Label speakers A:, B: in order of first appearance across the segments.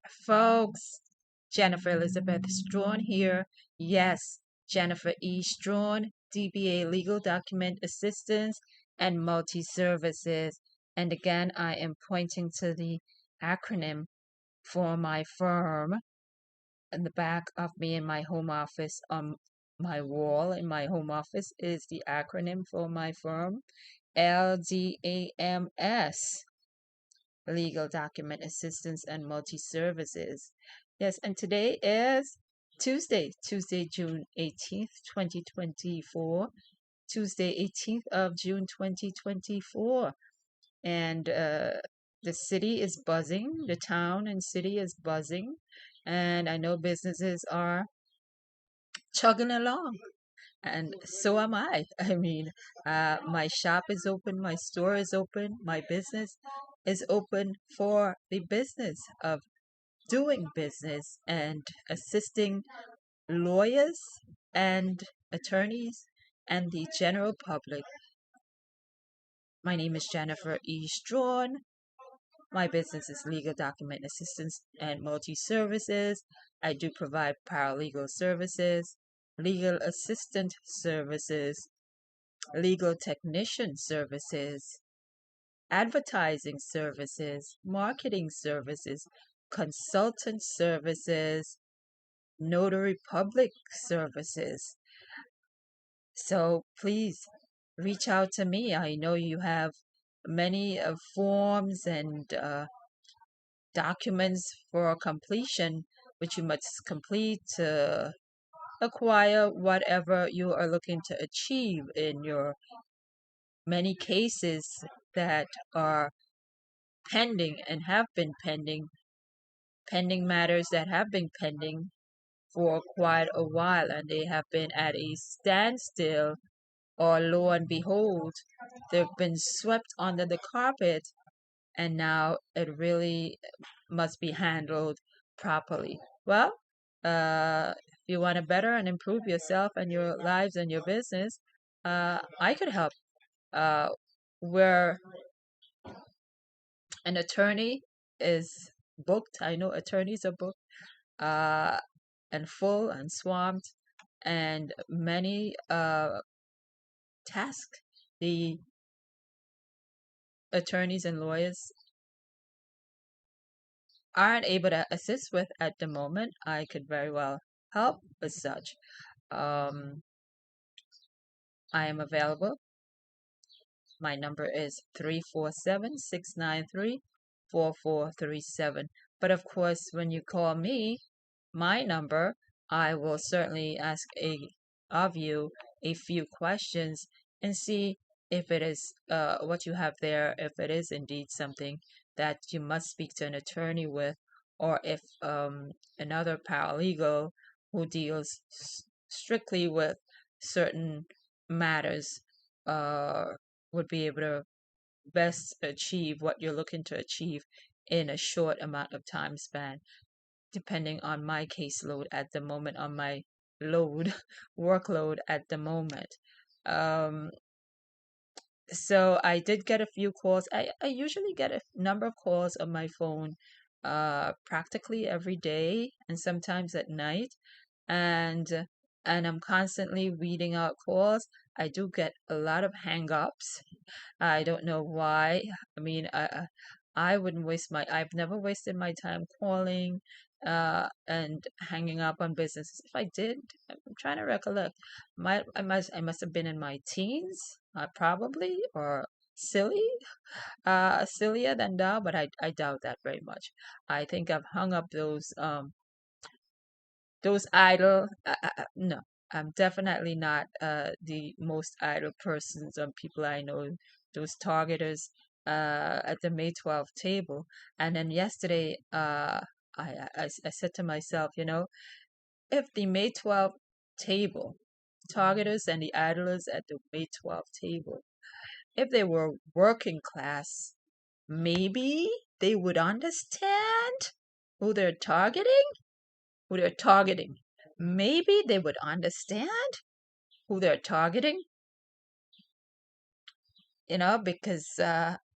A: folks. Jennifer Elizabeth Strawn here. Yes, Jennifer E. Strawn, DBA Legal Document Assistance and Multi Services. And again, I am pointing to the acronym for my firm in the back of me in my home office. On my wall in my home office is the acronym for my firm, LDAMS. Legal Document Assistance and Multi Services. Yes, and today is Tuesday, June 18th, 2024. Tuesday, 18th of June, 2024. And the city is buzzing, the town and city is buzzing. And I know businesses are chugging along. And so am I. I mean, my shop is open, my store is open, my business is open for the business of doing business and assisting lawyers and attorneys and the general public. My name is Jennifer E. Strawn. My business is legal document assistance and multi services. I do provide paralegal services, legal assistant services, legal technician services, advertising services, marketing services, consultant services, notary public services. So please reach out to me. I know you have many forms and documents for completion, which you must complete to acquire whatever you are looking to achieve in your many cases that are pending and have been pending matters that have been pending for quite a while, and they have been at a standstill, or lo and behold, they've been swept under the carpet, and now it really must be handled properly. Well, if you want to better and improve yourself and your lives and your business, I could help. Uh, where an attorney is booked, I know attorneys are booked uh, and full and swamped, and many tasks the attorneys and lawyers aren't able to assist with at the moment. I could very well help with such. Um, I am available. My number is 347-693-4437. But of course, when you call me, my number, I will certainly ask of you a few questions and see if it is what you have there, if it is indeed something that you must speak to an attorney with, or if another paralegal who deals strictly with certain matters would be able to best achieve what you're looking to achieve in a short amount of time span, depending on my caseload at the moment, on my load, workload at the moment. Um, so I did get a few calls. I usually get a number of calls on my phone practically every day and sometimes at night. And I'm constantly weeding out calls. I do get a lot of hang-ups. I don't know why. I mean, I wouldn't waste I've never wasted my time calling and hanging up on businesses. If I did, I'm trying to recollect. I must have been in my teens, probably, or silly, sillier than now, but I doubt that very much. I think I've hung up those idle. No, I'm definitely not the most idle persons or people I know. Those targeters at the May 12th table, and then yesterday, I said to myself, if the May 12th table, targeters and the idlers at the May 12th table, if they were working class, maybe they would understand who they're targeting who they're targeting. Maybe they would understand who they're targeting, because,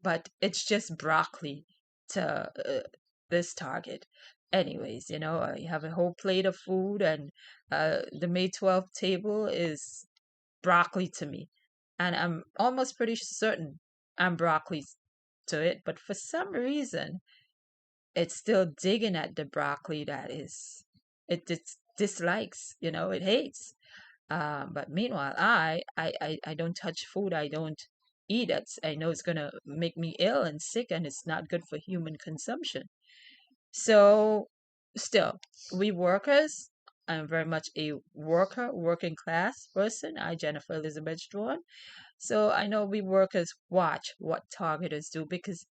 A: but it's just broccoli to this target. anyways. You have a whole plate of food, and the May 12th table is broccoli to me. And I'm almost pretty certain I'm broccoli to it, but for some reason, it's still digging at the broccoli that it dislikes, it hates. But meanwhile, I don't touch food. I don't eat it. I know it's gonna make me ill and sick, and it's not good for human consumption. So, still, we workers, I'm very much a worker, working class person. I, Jennifer Elizabeth Strawn. So I know we workers watch what targeters do, because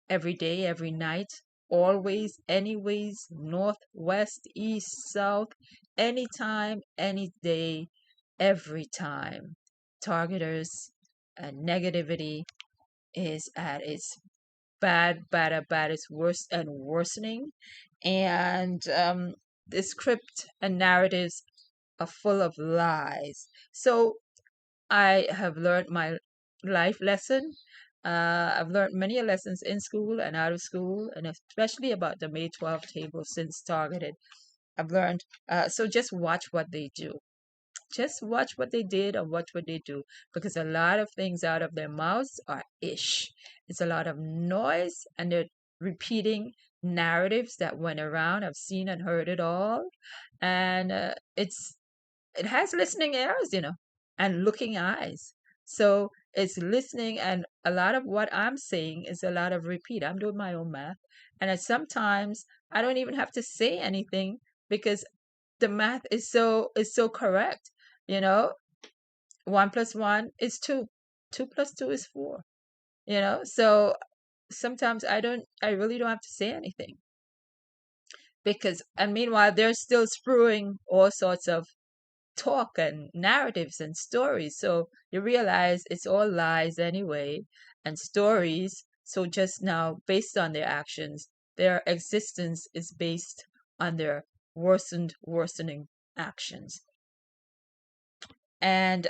A: every day, every night, always, anyways, north, west, east, south, anytime, any day, every time. Targeters and negativity is at its bad, its worst and worsening. And the script and narratives are full of lies. So I have learned my life lesson. I've learned many lessons in school and out of school, and especially about the May 12 table since targeted. I've learned. So just watch what they do. Just watch what they did and watch what they do, because a lot of things out of their mouths are ish. It's a lot of noise, and they're repeating narratives that went around. I've seen and heard it all, and it has listening ears, and looking eyes. So it's listening, and a lot of what I'm saying is a lot of repeat. I'm doing my own math, and sometimes I don't even have to say anything, because the math is so correct. You know, 1 plus 1 is 2. 2 plus 2 is 4. So sometimes I really don't have to say anything, and meanwhile they're still spewing all sorts of talk and narratives and stories. So you realize it's all lies anyway, and stories. So just now, based on their actions, their existence is based on their worsening actions. And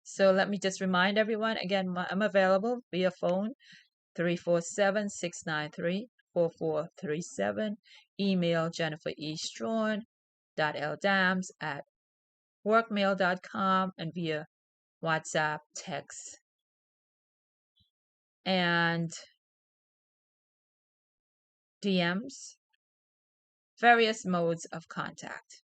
A: so let me just remind everyone again, I'm available via phone, 347-693-4437. Email Jennifer E. Strawn.LDAMS at workmail.com, and via WhatsApp, text, and DMs, various modes of contact.